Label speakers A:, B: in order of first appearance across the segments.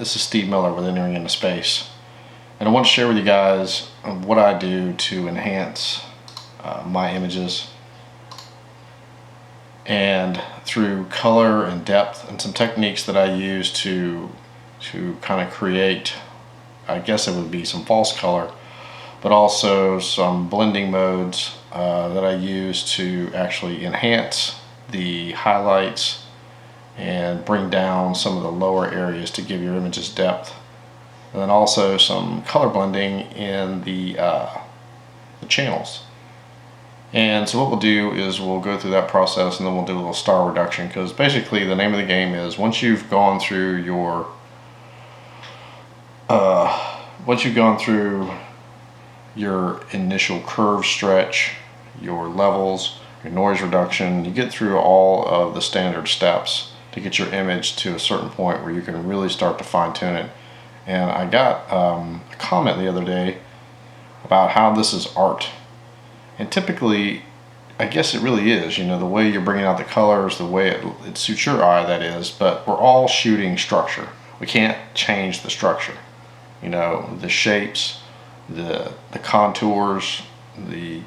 A: This is Steve Miller with Entering Into Space, and I want to share with you guys what I do to enhance my images, and through color and depth and some techniques that I use to kind of create, I guess it would be some false color, but also some blending modes that I use to actually enhance the highlights and bring down some of the lower areas to give your images depth, and then also some color blending in the channels. And so what we'll do is we'll go through that process, and then we'll do a little star reduction, because basically the name of the game is once you've gone through your initial curve stretch, your levels, your noise reduction, you get through all of the standard steps to get your image to a certain point where you can really start to fine tune it. And I got a comment the other day about how this is art. And typically, I guess it really is, you know, the way you're bringing out the colors, the way it suits your eye, that is, but we're all shooting structure. We can't change the structure. You know, the shapes, the contours, the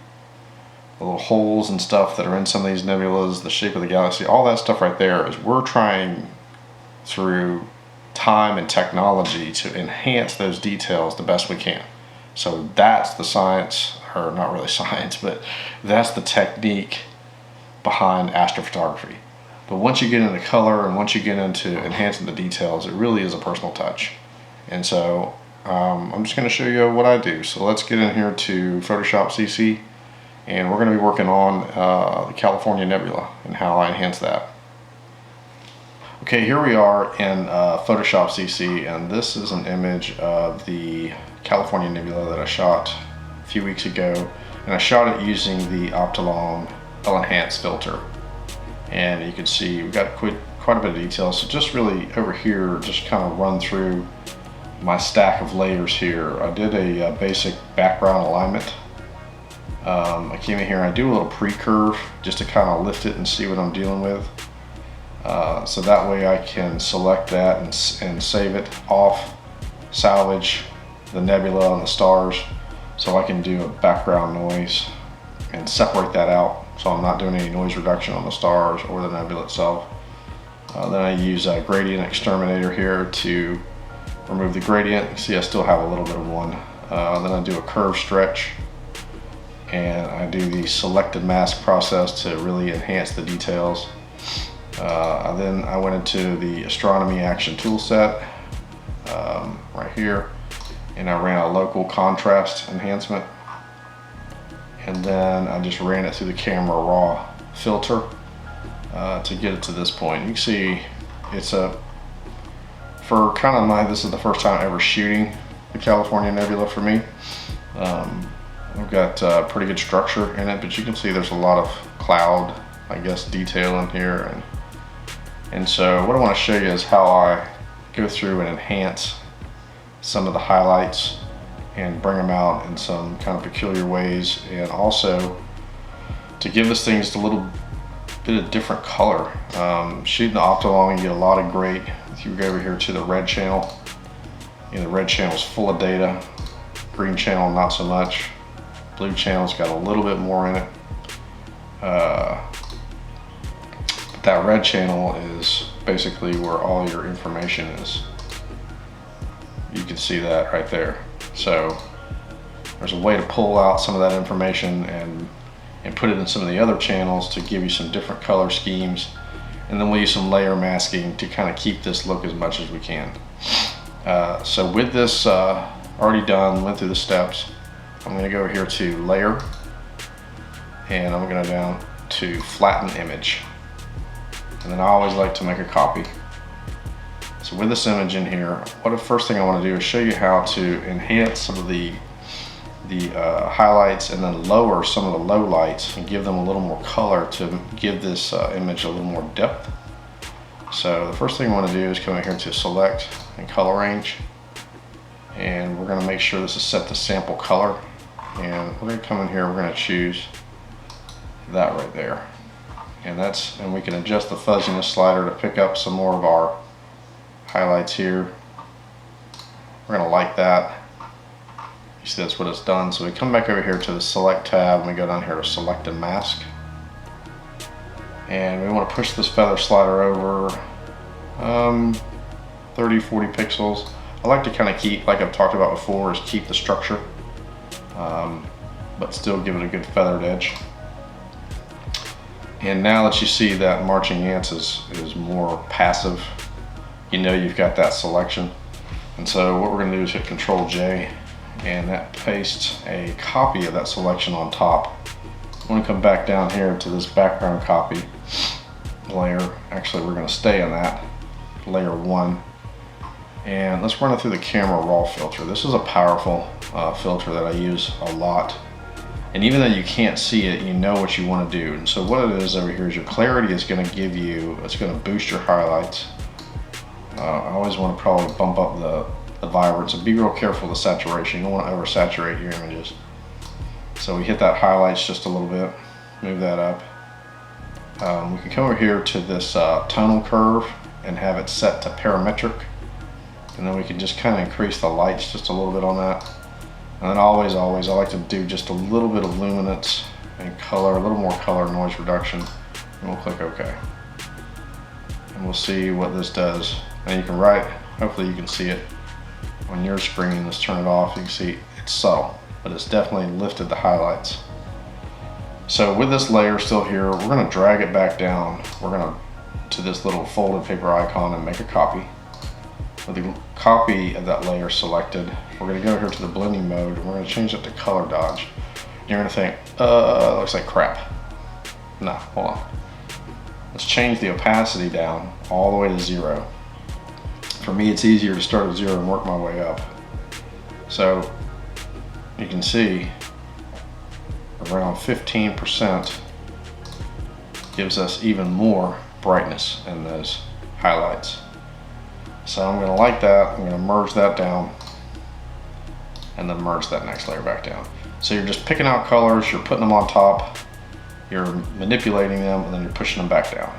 A: little holes and stuff that are in some of these nebulas, the shape of the galaxy, all that stuff right there is we're trying through time and technology to enhance those details the best we can. So that's the science, or not really science, but that's the technique behind astrophotography. But once you get into color and once you get into enhancing the details, it really is a personal touch. And so I'm just going to show you what I do. So let's get in here to Photoshop CC, and we're going to be working on the California Nebula and how I enhance that. Okay, here we are in Photoshop CC, and this is an image of the California Nebula that I shot a few weeks ago, and I shot it using the Optilong Enhanced filter. And you can see we've got quite a bit of detail. So just really over here, just kind of run through my stack of layers here. I did a basic background alignment. I came in here and I do a little pre-curve just to kind of lift it and see what I'm dealing with. So that way I can select that and save it off, salvage the nebula and the stars, so I can do a background noise and separate that out, so I'm not doing any noise reduction on the stars or the nebula itself. Then I use a gradient exterminator here to remove the gradient. You see I still have a little bit of one. Then I do a curve stretch, and I do the selected mask process to really enhance the details. Then I went into the astronomy action tool set right here, and I ran a local contrast enhancement, and then I just ran it through the camera raw filter to get it to this point. You can see it's for kind of this is the first time ever shooting the California Nebula for me. I've got pretty good structure in it, but you can see there's a lot of cloud, I guess, detail in here, and so what I want to show you is how I go through and enhance some of the highlights and bring them out in some kind of peculiar ways, and also to give this thing just a little bit of different color. Shooting the Optilong, you get a lot of great. If you go over here to the red channel, you know, the red channel is full of data, green channel not so much, blue channel's got a little bit more in it. That red channel is basically where all your information is. You can see that right there. So there's a way to pull out some of that information and put it in some of the other channels to give you some different color schemes. And then we'll use some layer masking to kind of keep this look as much as we can. So with this already done, went through the steps, I'm going to go here to layer, and I'm going to go down to flatten image. And then I always like to make a copy. So with this image in here, the first thing I want to do is show you how to enhance some of the highlights, and then lower some of the low lights and give them a little more color to give this image a little more depth. So the first thing I want to do is come in here to select and color range, and we're going to make sure this is set to sample color, and we're going to come in here, we're going to choose that right there. And we can adjust the fuzziness slider to pick up some more of our highlights here. We're gonna like that. You see that's what it's done. So we come back over here to the select tab and we go down here to select and mask. And we want to push this feather slider over 30, 40 pixels. I like to kind of keep, like I've talked about before, is keep the structure, but still give it a good feathered edge. And now that you see that marching ants is more passive, you know you've got that selection. And so what we're going to do is hit Control J, and that pastes a copy of that selection on top. I'm going to come back down here to this background copy layer. Actually, we're going to stay on that, layer 1. And let's run it through the camera raw filter. This is a powerful filter that I use a lot. And even though you can't see it, you know what you want to do. And so what it is over here is your clarity is going to give you, it's going to boost your highlights. I always want to probably bump up the vibrance and be real careful with the saturation. You don't want to oversaturate your images. So we hit that highlights just a little bit, move that up. We can come over here to this tonal curve and have it set to parametric. And then we can just kind of increase the lights just a little bit on that. And then always, I like to do just a little bit of luminance and color, a little more color, noise reduction, and we'll click OK. And we'll see what this does. And you can hopefully you can see it on your screen. Let's turn it off. You can see it's subtle, but it's definitely lifted the highlights. So with this layer still here, we're going to drag it back down. We're going to this little folded paper icon and make a copy. With the copy of that layer selected, we're going to go here to the blending mode and we're going to change it to color dodge. You're going to think, looks like crap. No, hold on. Let's change the opacity down all the way to 0. For me, it's easier to start at 0 and work my way up. So you can see around 15% gives us even more brightness in those highlights. So I'm going to like that. I'm going to merge that down and then merge that next layer back down. So you're just picking out colors, you're putting them on top, you're manipulating them, and then you're pushing them back down.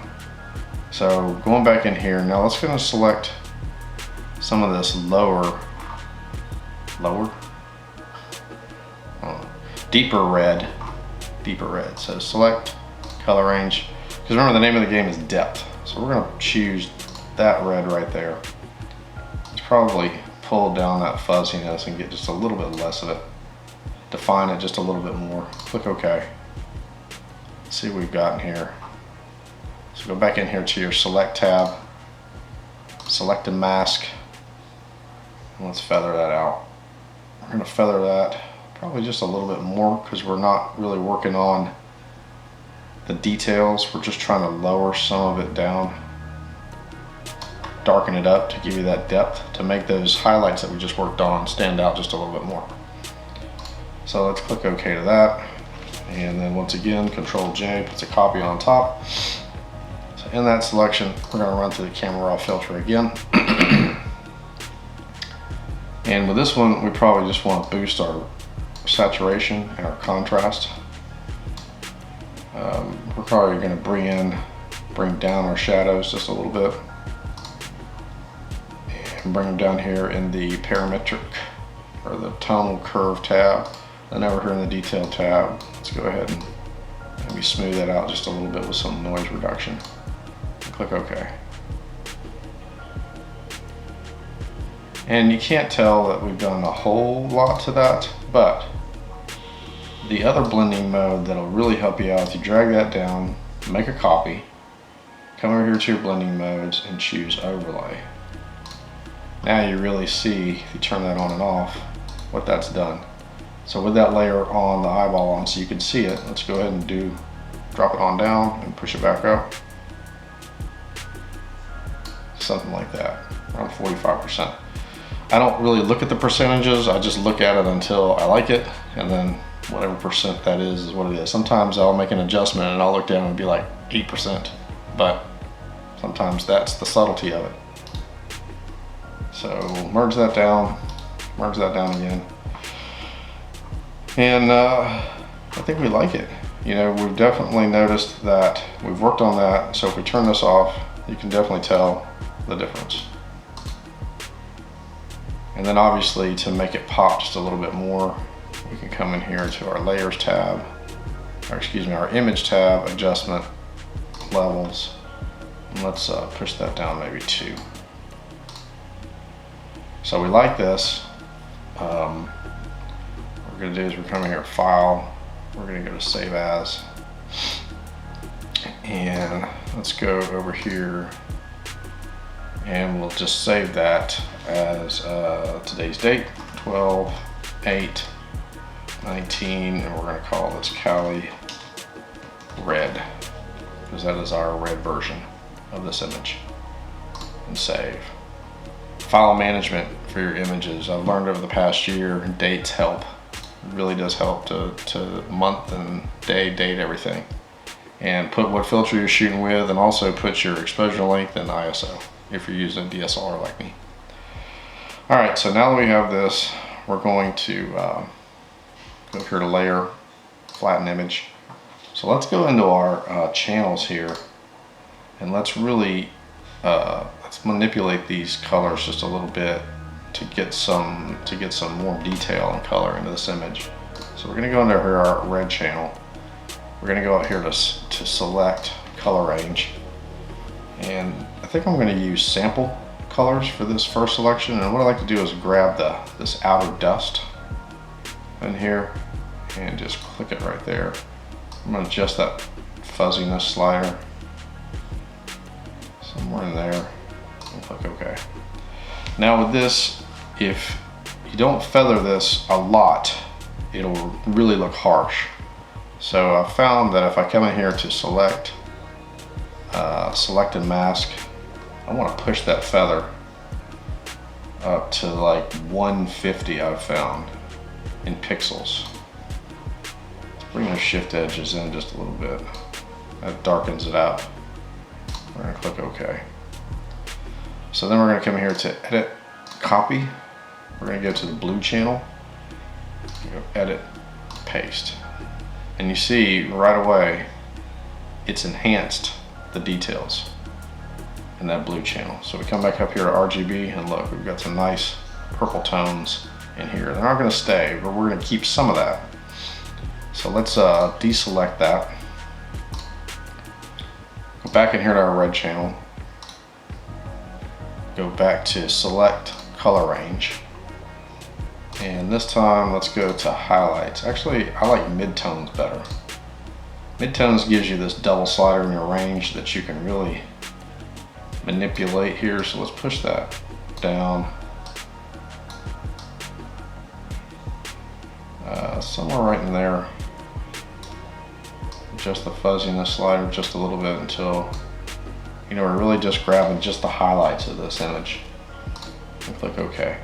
A: So going back in here, now let's go and select some of this deeper red. So select color range, because remember the name of the game is depth. So we're going to choose that red right there. Let's probably pull down that fuzziness and get just a little bit less of it. Define it just a little bit more. Click OK. Let's see what we've got in here. So go back in here to your select tab, select and mask, and let's feather that out. We're going to feather that probably just a little bit more because we're not really working on the details. We're just trying to lower some of it down, darken it up to give you that depth, to make those highlights that we just worked on stand out just a little bit more. So let's click OK to that. And then once again, Control J puts a copy on top. So in that selection, we're going to run through the camera raw filter again. And with this one, we probably just want to boost our saturation and our contrast. We're probably going to bring down our shadows just a little bit. And bring them down here in the parametric or the tonal curve tab. Then over here in the detail tab, let's go ahead and maybe smooth that out just a little bit with some noise reduction. Click OK. And you can't tell that we've done a whole lot to that, but the other blending mode that'll really help you out, if you drag that down, make a copy, come over here to your blending modes and choose overlay. Now you really see, if you turn that on and off, what that's done. So with that layer on, the eyeball on, so you can see it, let's go ahead and drop it on down and push it back up. Something like that, around 45%. I don't really look at the percentages, I just look at it until I like it, and then whatever percent that is what it is. Sometimes I'll make an adjustment and I'll look down and be like 8%, but sometimes that's the subtlety of it. So merge that down again. And I think we like it. You know, we've definitely noticed that we've worked on that. So if we turn this off, you can definitely tell the difference. And then obviously to make it pop just a little bit more, we can come in here to our layers tab, or excuse me, our image tab, adjustment, levels, and let's push that down maybe 2. So we like this. What we're gonna do is we're coming here, File, we're gonna go to Save As, and let's go over here and we'll just save that as today's date, 12/8/19, and we're going to call this Cali Red, because that is our red version of this image, and save. File management for your images. I've learned over the past year, dates help. It really does help to month and day, date everything. And put what filter you're shooting with, and also put your exposure length and ISO if you're using a DSLR like me. All right, so now that we have this, we're going to go here to Layer, Flatten Image. So let's go into our channels here, and let's really let's manipulate these colors just a little bit to get some more detail and color into this image. So we're going to go into here, our red channel. We're going to go out here to select color range, and I think I'm going to use sample colors for this first selection. And what I like to do is grab this outer dust in here and just click it right there. I'm going to adjust that fuzziness slider somewhere in there and click OK. Now with this, if you don't feather this a lot, it'll really look harsh. So I found that if I come in here to select and mask, I want to push that feather up to like 150, I've found, in pixels. Let's bring those shift edges in just a little bit. That darkens it out. We're going to click OK. So then we're going to come here to Edit, Copy. We're going to go to the blue channel, go Edit, Paste. And you see right away, it's enhanced the details in that blue channel. So we come back up here to RGB, and look, we've got some nice purple tones in here. They're not going to stay, but we're going to keep some of that. So let's deselect that. Go back in here to our red channel. Go back to Select Color Range. And this time, let's go to highlights. Actually, I like midtones better. Midtones gives you this double slider in your range that you can really manipulate here. So let's push that down. Somewhere right in there. Adjust the fuzziness slider just a little bit until, you know, we're really just grabbing just the highlights of this image. And click OK.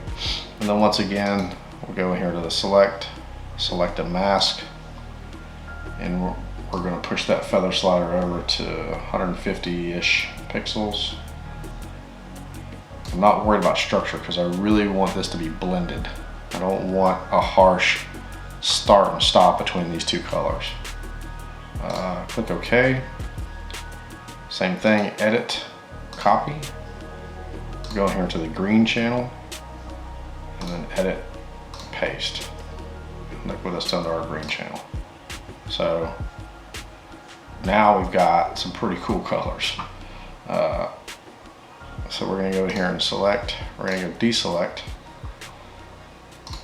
A: And then once again, we'll go here to the select and mask, and we're going to push that feather slider over to 150-ish pixels. I'm not worried about structure because I really want this to be blended. I don't want a harsh start and stop between these two colors. Click OK. Same thing, Edit, Copy. Go in here to the green channel, and then Edit, Paste. Look what that's done to our green channel. So now we've got some pretty cool colors. So we're going to go here and select. We're going to go deselect.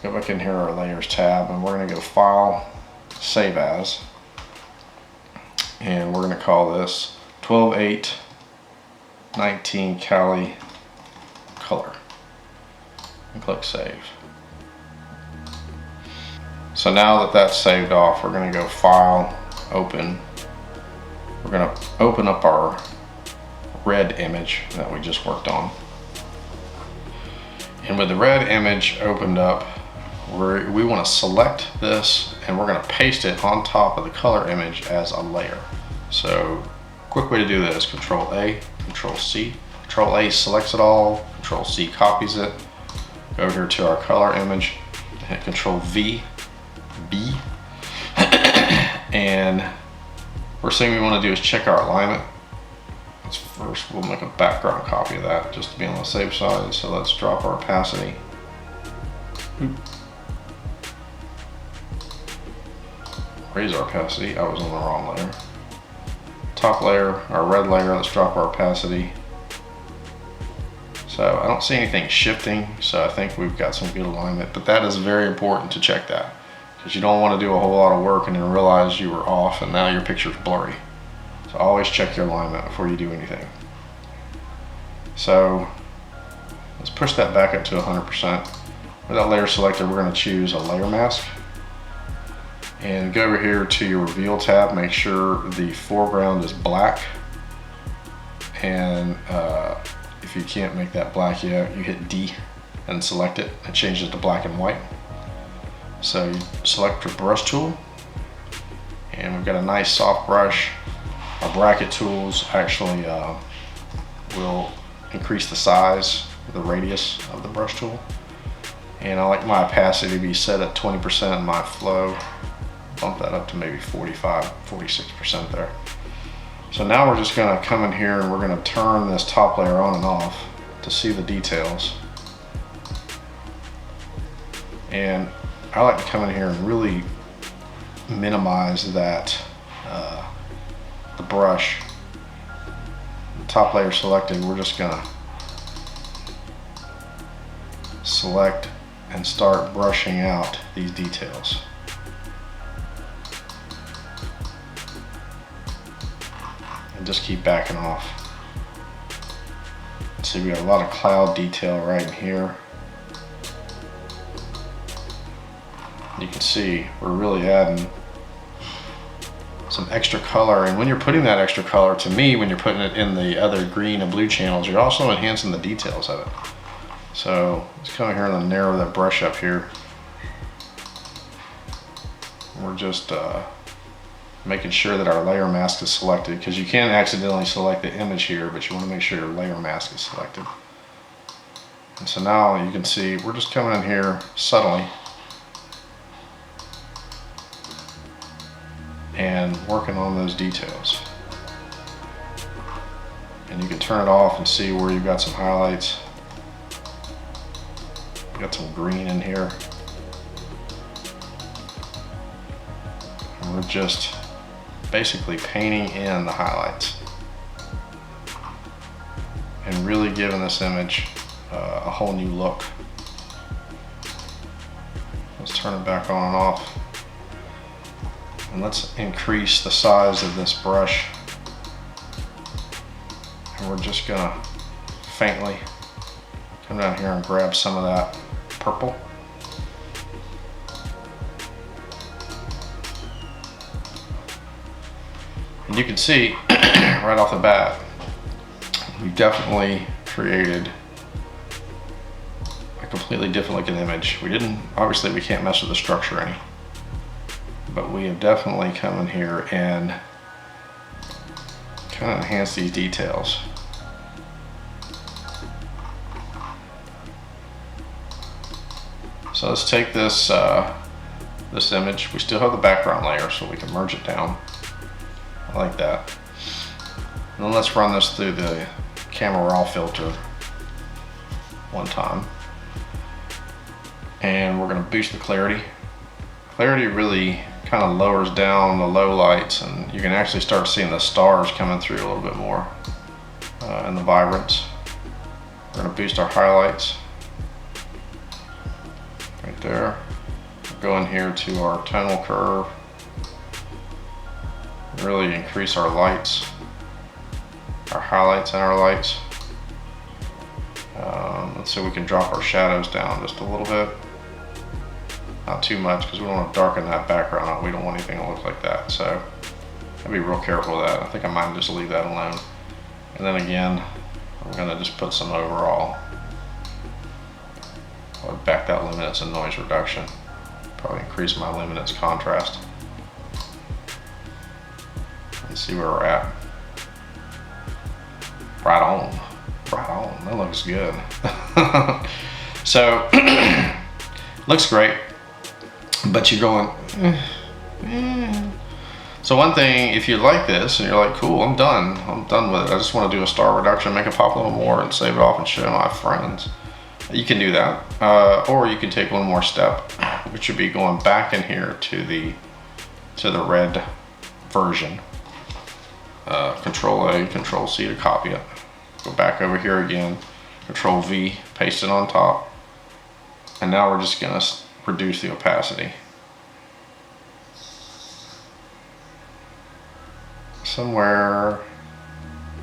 A: Go back in here to our layers tab, and we're going to go File, Save As, and we're going to call this 12/8/19 Cali Color, and click Save. So now that that's saved off, we're going to go File, Open. We're going to open up our red image that we just worked on. And with the red image opened up, we want to select this, and we're going to paste it on top of the color image as a layer. So quick way to do that is Control A, Control C. Control A selects it all, Control C copies it. Go here to our color image, hit Control V, B, and first thing we want to do is check our alignment. First we'll make a background copy of that just to be on the safe side. So let's drop our opacity Raise our opacity. I was on the wrong layer. Top layer, our red layer, let's drop our opacity. So I don't see anything shifting, so I think we've got some good alignment, but that is very important to check that, because you don't want to do a whole lot of work and then realize you were off and now your picture's blurry. So always check your alignment before you do anything. So let's push that back up to 100%. With that layer selected, we're going to choose a layer mask. And go over here to your reveal tab, make sure the foreground is black. And if you can't make that black yet, you hit D and select it. It changes to black and white. So you select your brush tool, and we've got a nice soft brush. Our bracket tools actually will increase the size, the radius of the brush tool. And I like my opacity to be set at 20% and my flow. Bump that up to maybe 45, 46% there. So now we're just gonna come in here and we're gonna turn this top layer on and off to see the details. And I like to come in here and really minimize that, the brush. The top layer selected, we're just gonna select and start brushing out these details. And just keep backing off. See, we got a lot of cloud detail right in here. You can see we're really adding some extra color, and when you're putting that extra color, to me, when you're putting it in the other green and blue channels, you're also enhancing the details of it. So let's come here and narrow that brush up here. We're just making sure that our layer mask is selected, because you can accidentally select the image here, but you want to make sure your layer mask is selected. And so now you can see we're just coming in here subtly and working on those details. And you can turn it off and see where you've got some highlights. Got some green in here. And we're just basically painting in the highlights and really giving this image a whole new look. Let's turn it back on and off. And let's increase the size of this brush. And we're just gonna faintly come down here and grab some of that purple. And you can see right off the bat, we definitely created a completely different looking image. We didn't, obviously we can't mess with the structure any, but we have definitely come in here and kind of enhanced these details. So let's take this this image. We still have the background layer, so we can merge it down. I like that. And then let's run this through the camera raw filter one time. And we're gonna boost the clarity. Clarity really kind of lowers down the low lights, and you can actually start seeing the stars coming through a little bit more and the vibrance. We're gonna boost our highlights right there. Go in here to our tonal curve. Really increase our lights, our highlights and our lights. Let's see if we can drop our shadows down just a little bit. Not too much, because we don't want to darken that background out. We don't want anything to look like that. So I'll be real careful with that. I think I might just leave that alone. And then again, I'm gonna just put some overall. I'll back that luminance and noise reduction. Probably increase my luminance contrast. Let's see where we're at. Right on, right on. That looks good. So looks great, but you're going. So one thing, if you like this and you're like, cool, I'm done with it. I just want to do a star reduction, make it pop a little more, and save it off and show my friends. You can do that, or you can take one more step, which would be going back in here to the red version. Control A, Control C to copy it. Go back over here again, Control V, paste it on top, and now we're just gonna reduce the opacity somewhere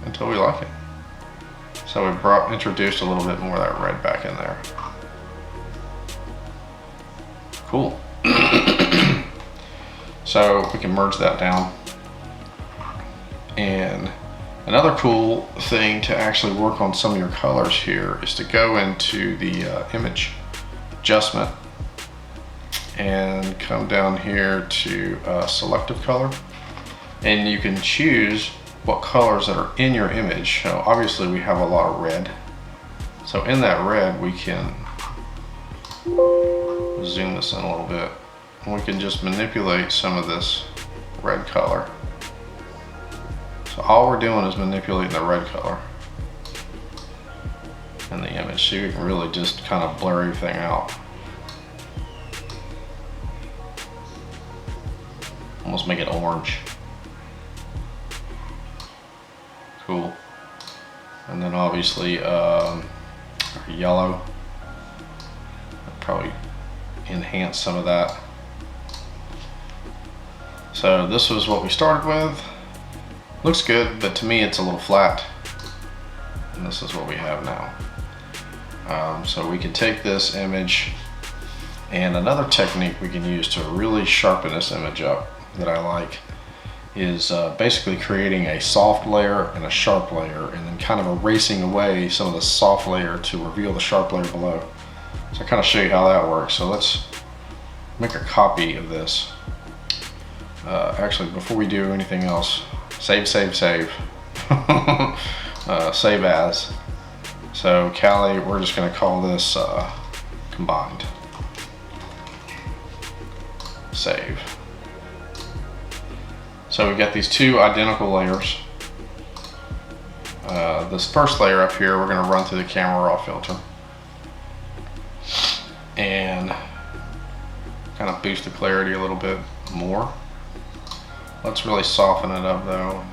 A: until we like it. So we introduced a little bit more of that red back in there. Cool. So we can merge that down. And another cool thing to actually work on some of your colors here is to go into the image adjustment and come down here to Selective Color, and you can choose what colors that are in your image. So obviously we have a lot of red, so in that red we can zoom this in a little bit, and we can just manipulate some of this red color. So all we're doing is manipulating the red color in the image, so you can really just kind of blur everything out. Almost make it orange. Cool. And then obviously yellow. I'd probably enhance some of that. So this was what we started with. Looks good, but to me it's a little flat. And this is what we have now. So we can take this image, and another technique we can use to really sharpen this image up that I like is basically creating a soft layer and a sharp layer, and then kind of erasing away some of the soft layer to reveal the sharp layer below. So I kind of show you how that works. So let's make a copy of this. Actually, before we do anything else, save. Save as. So Cali, we're just going to call this combined. Save. So we've got these two identical layers. This first layer up here, we're going to run through the camera raw filter and kind of boost the clarity a little bit more. Let's really soften it up though.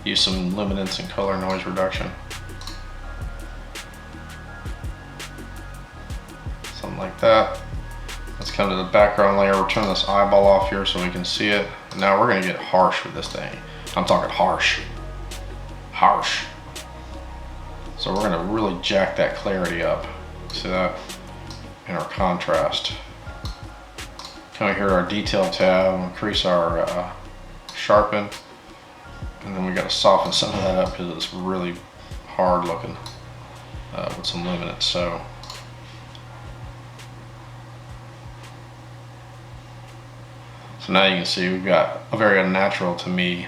A: Use some luminance and color noise reduction. Something like that. Let's come to the background layer. We'll turn this eyeball off here so we can see it. And now we're gonna get harsh with this thing. I'm talking harsh. Harsh. So we're gonna really jack that clarity up. See that? In our contrast. Come here to our detail tab, increase our sharpen, and then we got to soften some of that up because it's really hard looking with some luminance. So now you can see we've got a very unnatural to me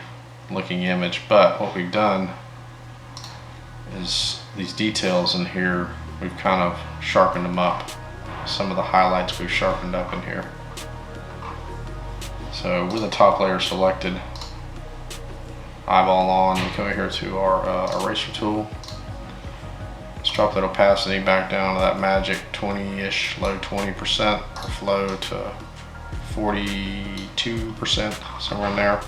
A: looking image, but what we've done is these details in here, we've kind of sharpened them up. Some of the highlights we've sharpened up in here. So with the top layer selected, eyeball on, we come over here to our eraser tool. Let's drop that opacity back down to that magic 20-ish, low 20%, our flow to 42%, somewhere in there.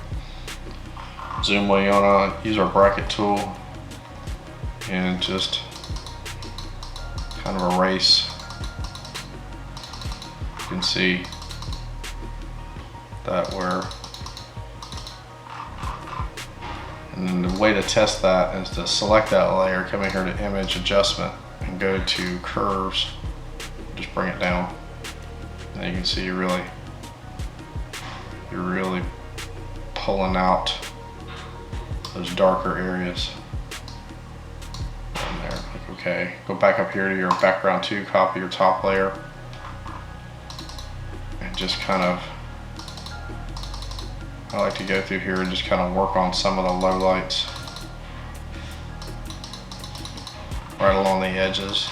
A: Zoom way on, use our bracket tool and just kind of erase. You can see that and then the way to test that is to select that layer, come in here to image adjustment and go to curves, just bring it down. And you can see you're really pulling out those darker areas in there. Like, okay, go back up here to your background 2, copy your top layer and just kind of, I like to go through here and just kind of work on some of the lowlights right along the edges.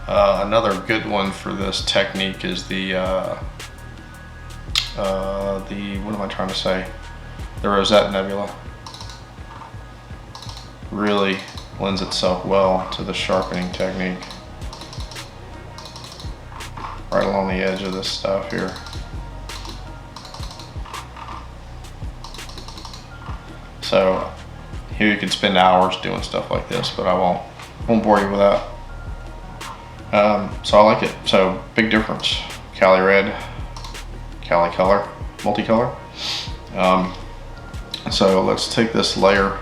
A: Another good one for this technique is the what am I trying to say? The Rosette Nebula. Really lends itself well to the sharpening technique. right along the edge of this stuff here. So here you can spend hours doing stuff like this, but I won't bore you with that. So I like it. So big difference. Cali red, Cali color, multicolor. So let's take this layer,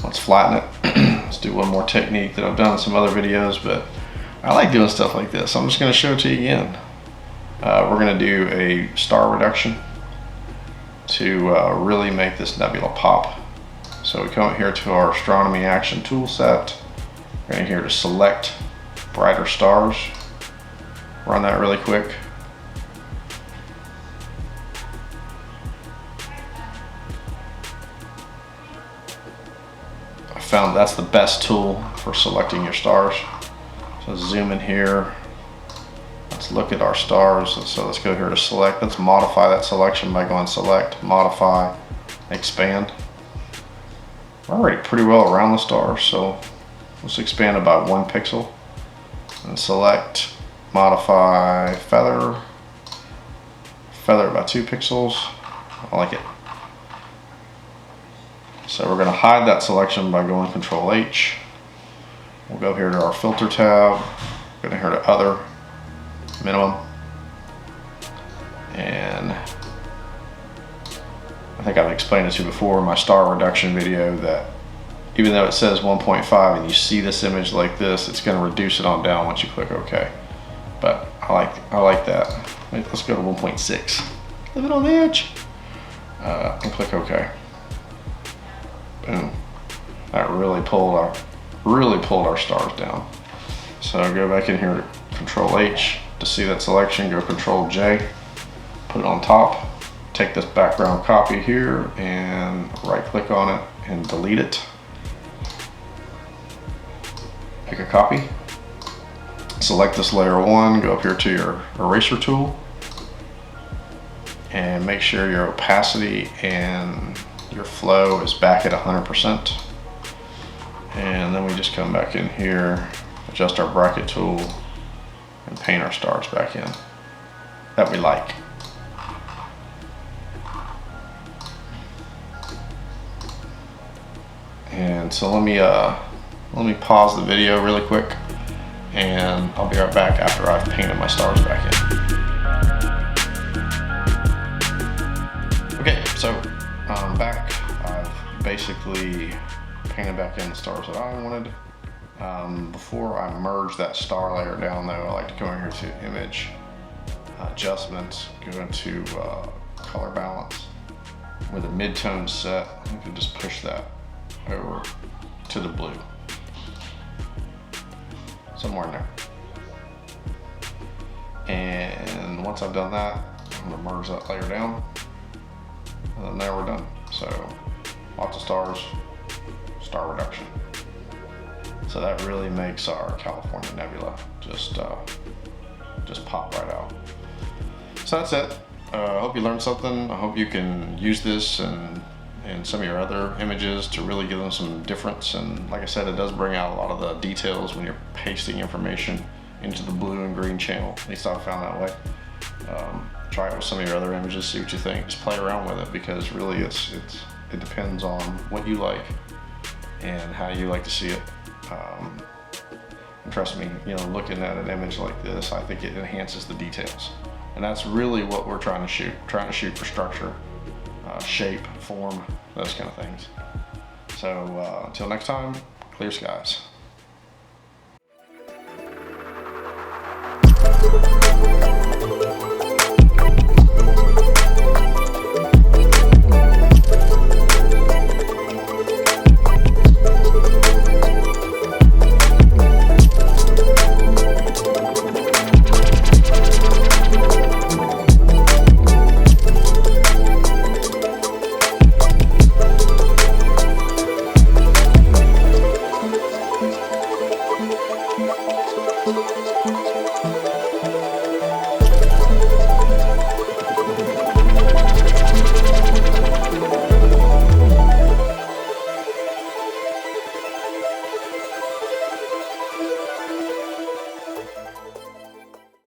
A: let's flatten it. Let's do one more technique that I've done in some other videos, but I like doing stuff like this. I'm just going to show it to you again. We're going to do a star reduction to really make this nebula pop. So we come here to our astronomy action tool set. We're going here to select brighter stars. Run that really quick. I found that's the best tool for selecting your stars. So zoom in here. Let's look at our stars. So let's go here to select. Let's modify that selection by going select, modify, expand. We're already pretty well around the stars, so let's expand it by 1 pixel and select, modify, feather by 2 pixels. I like it. So we're going to hide that selection by going Control H. We'll go here to our filter tab, go here to other, minimum, and I think I've explained it to you before in my star reduction video that even though it says 1.5 and you see this image like this, it's going to reduce it on down once you click OK. But I like that. Let's go to 1.6. Leave it on the edge. And click OK. Boom. That really pulled our stars down. So go back in here to Control H to see that selection. Go Control J. Put it on top. Take this background copy here and right click on it and delete it. Pick a copy. Select this layer 1, go up here to your eraser tool and make sure your opacity and your flow is back at 100%. And then we just come back in here, adjust our bracket tool and paint our stars back in that we like. And so let me pause the video really quick and I'll be right back after I've painted my stars back in. Okay, so I'm back. I've basically painted back in the stars that I wanted. Before I merge that star layer down though, I like to go in here to Image, Adjustments, go into Color Balance. With a mid-tone set, you can just push that over to the blue. Somewhere in there. And once I've done that, I'm going to merge that layer down. And then there we're done. So lots of stars, star reduction. So that really makes our California nebula just pop right out. So that's it. I hope you learned something. I hope you can use this and some of your other images to really give them some difference. And like I said, it does bring out a lot of the details when you're pasting information into the blue and green channel. At least I found that way. Try it with some of your other images, see what you think. Just play around with it because really it depends on what you like and how you like to see it. And trust me, looking at an image like this, I think it enhances the details. And that's really what we're trying to shoot. Trying to shoot for structure, shape, form, those kind of things. So until next time, clear skies.